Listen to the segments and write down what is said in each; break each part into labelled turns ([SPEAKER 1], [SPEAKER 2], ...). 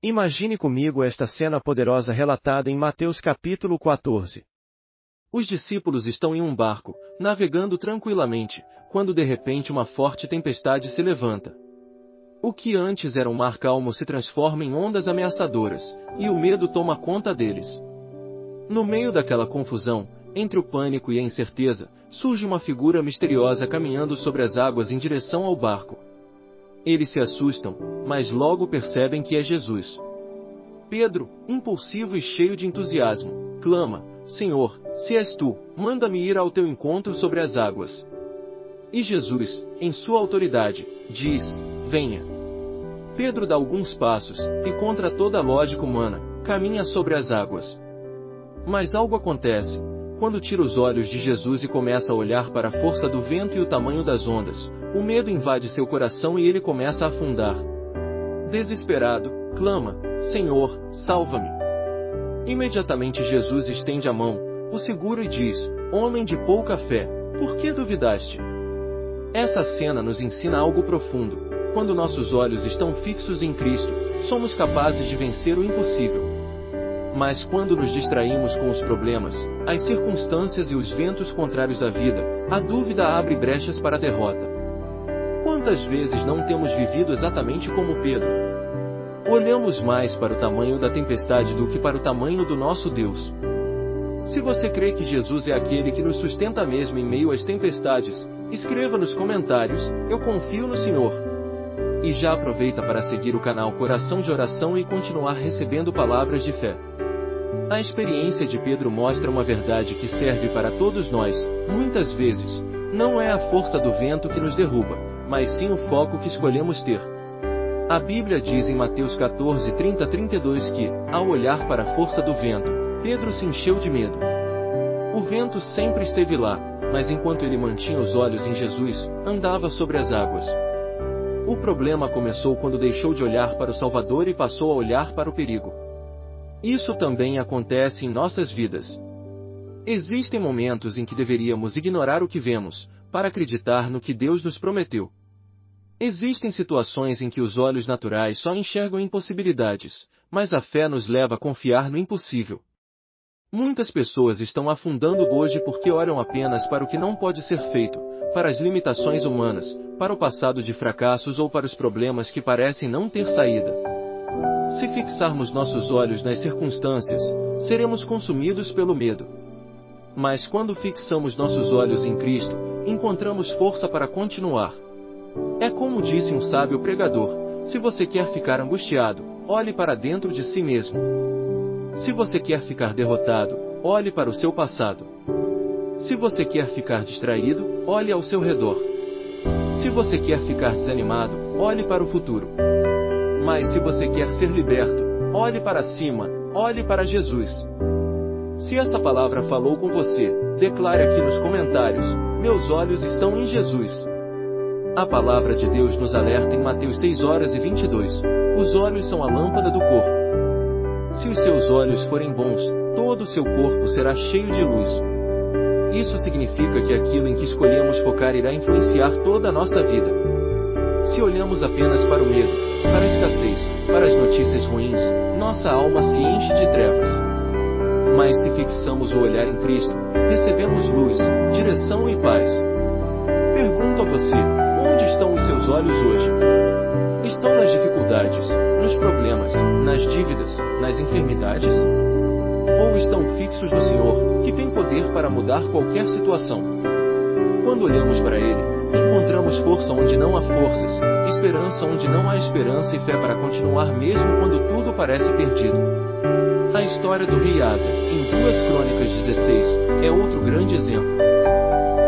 [SPEAKER 1] Imagine comigo esta cena poderosa relatada em Mateus capítulo 14.
[SPEAKER 2] Os discípulos estão em um barco, navegando tranquilamente, quando de repente uma forte tempestade se levanta. O que antes era um mar calmo se transforma em ondas ameaçadoras, e o medo toma conta deles. No meio daquela confusão, entre o pânico e a incerteza, surge uma figura misteriosa caminhando sobre as águas em direção ao barco. Eles se assustam, mas logo percebem que é Jesus. Pedro, impulsivo e cheio de entusiasmo, clama: Senhor, se és tu, manda-me ir ao teu encontro sobre as águas. E Jesus, em sua autoridade, diz: venha. Pedro dá alguns passos, e contra toda a lógica humana, caminha sobre as águas. Mas algo acontece. Quando tira os olhos de Jesus e começa a olhar para a força do vento e o tamanho das ondas, o medo invade seu coração e ele começa a afundar. Desesperado, clama: Senhor, salva-me. Imediatamente Jesus estende a mão, o segura e diz: homem de pouca fé, por que duvidaste? Essa cena nos ensina algo profundo. Quando nossos olhos estão fixos em Cristo, somos capazes de vencer o impossível. Mas quando nos distraímos com os problemas, as circunstâncias e os ventos contrários da vida, a dúvida abre brechas para a derrota. Quantas vezes não temos vivido exatamente como Pedro? Olhamos mais para o tamanho da tempestade do que para o tamanho do nosso Deus. Se você crê que Jesus é aquele que nos sustenta mesmo em meio às tempestades, escreva nos comentários: eu confio no Senhor. E já aproveita para seguir o canal Coração de Oração e continuar recebendo palavras de fé. A experiência de Pedro mostra uma verdade que serve para todos nós. Muitas vezes, não é a força do vento que nos derruba, mas sim o foco que escolhemos ter. A Bíblia diz em Mateus 14, 30-32 que, ao olhar para a força do vento, Pedro se encheu de medo. O vento sempre esteve lá, mas enquanto ele mantinha os olhos em Jesus, andava sobre as águas. O problema começou quando deixou de olhar para o Salvador e passou a olhar para o perigo. Isso também acontece em nossas vidas. Existem momentos em que deveríamos ignorar o que vemos, para acreditar no que Deus nos prometeu. Existem situações em que os olhos naturais só enxergam impossibilidades, mas a fé nos leva a confiar no impossível. Muitas pessoas estão afundando hoje porque olham apenas para o que não pode ser feito, para as limitações humanas, para o passado de fracassos ou para os problemas que parecem não ter saída. Se fixarmos nossos olhos nas circunstâncias, seremos consumidos pelo medo. Mas quando fixamos nossos olhos em Cristo, encontramos força para continuar. É como disse um sábio pregador: se você quer ficar angustiado, olhe para dentro de si mesmo. Se você quer ficar derrotado, olhe para o seu passado. Se você quer ficar distraído, olhe ao seu redor. Se você quer ficar desanimado, olhe para o futuro. Mas se você quer ser liberto, olhe para cima, olhe para Jesus. Se essa palavra falou com você, declare aqui nos comentários: meus olhos estão em Jesus. A palavra de Deus nos alerta em Mateus 6:22, os olhos são a lâmpada do corpo. Se os seus olhos forem bons, todo o seu corpo será cheio de luz. Isso significa que aquilo em que escolhemos focar irá influenciar toda a nossa vida. Se olhamos apenas para o medo, para a escassez, para as notícias ruins, nossa alma se enche de trevas. Mas se fixamos o olhar em Cristo, recebemos luz, direção e paz. Pergunto a você: onde estão os seus olhos hoje? Estão nas dificuldades, nos problemas, nas dívidas, nas enfermidades? Ou estão fixos no Senhor, que tem poder para mudar qualquer situação? Quando olhamos para Ele, encontramos força onde não há forças, esperança onde não há esperança e fé para continuar mesmo quando tudo parece perdido. A história do rei Asa, em 2 Crônicas 16, é outro grande exemplo.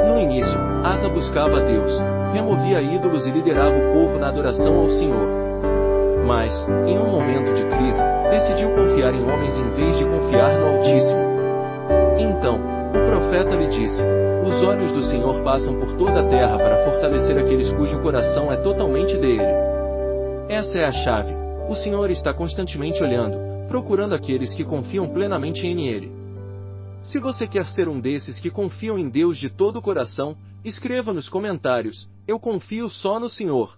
[SPEAKER 2] No início, Asa buscava a Deus, removia ídolos e liderava o povo na adoração ao Senhor. Mas, em um momento de crise, decidiu confiar em homens em vez de confiar no Altíssimo. Então, o profeta lhe disse: os olhos do Senhor passam por toda a terra para fortalecer aqueles cujo coração é totalmente dele. Essa é a chave. O Senhor está constantemente olhando, procurando aqueles que confiam plenamente em Ele. Se você quer ser um desses que confiam em Deus de todo o coração, escreva nos comentários: eu confio só no Senhor.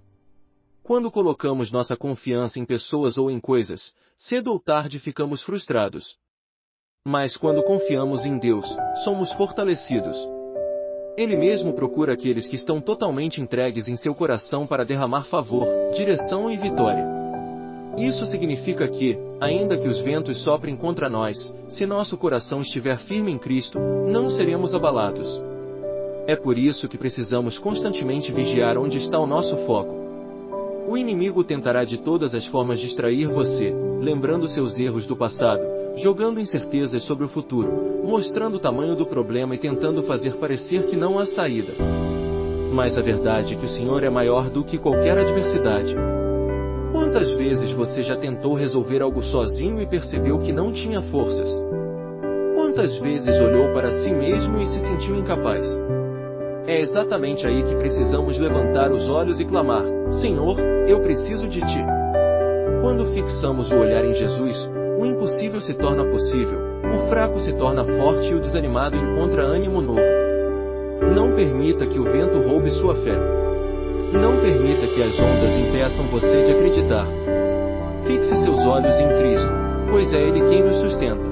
[SPEAKER 2] Quando colocamos nossa confiança em pessoas ou em coisas, cedo ou tarde ficamos frustrados. Mas quando confiamos em Deus, somos fortalecidos. Ele mesmo procura aqueles que estão totalmente entregues em seu coração para derramar favor, direção e vitória. Isso significa que, ainda que os ventos soprem contra nós, se nosso coração estiver firme em Cristo, não seremos abalados. É por isso que precisamos constantemente vigiar onde está o nosso foco. O inimigo tentará de todas as formas distrair você, lembrando seus erros do passado, jogando incertezas sobre o futuro, mostrando o tamanho do problema e tentando fazer parecer que não há saída. Mas a verdade é que o Senhor é maior do que qualquer adversidade. Quantas vezes você já tentou resolver algo sozinho e percebeu que não tinha forças? Quantas vezes olhou para si mesmo e se sentiu incapaz? É exatamente aí que precisamos levantar os olhos e clamar: Senhor, eu preciso de Ti. Quando fixamos o olhar em Jesus, o impossível se torna possível, o fraco se torna forte e o desanimado encontra ânimo novo. Não permita que o vento roube sua fé. Não permita que as ondas impeçam você de acreditar. Fixe seus olhos em Cristo, pois é Ele quem nos sustenta.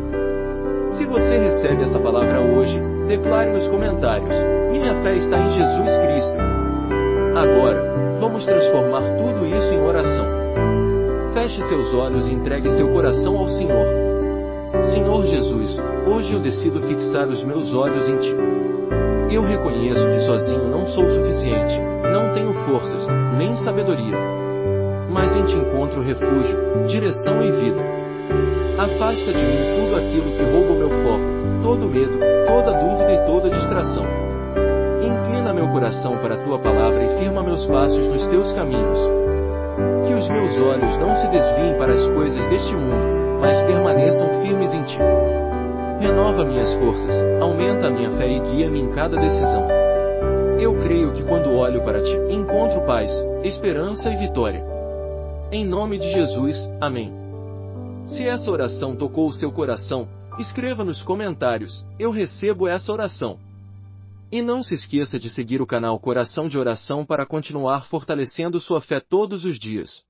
[SPEAKER 2] Se você recebe essa palavra hoje, declare nos comentários: minha fé está em Jesus Cristo. Agora, vamos transformar tudo isso em oração. Feche seus olhos e entregue seu coração ao Senhor. Senhor Jesus, hoje eu decido fixar os meus olhos em Ti. Eu reconheço que sozinho não sou suficiente, não tenho forças, nem sabedoria. Mas em Ti encontro refúgio, direção e vida. Afasta de mim tudo aquilo que rouba o meu foco, todo medo, toda dúvida e toda distração. Inclina meu coração para a Tua palavra e firma meus passos nos Teus caminhos. Que os meus olhos não se desviem para as coisas deste mundo, mas permaneçam firmes em Ti. Renova minhas forças, aumenta a minha fé e guia-me em cada decisão. Eu creio que quando olho para Ti, encontro paz, esperança e vitória. Em nome de Jesus, amém. Se essa oração tocou o seu coração, escreva nos comentários: eu recebo essa oração. E não se esqueça de seguir o canal Coração de Oração para continuar fortalecendo sua fé todos os dias.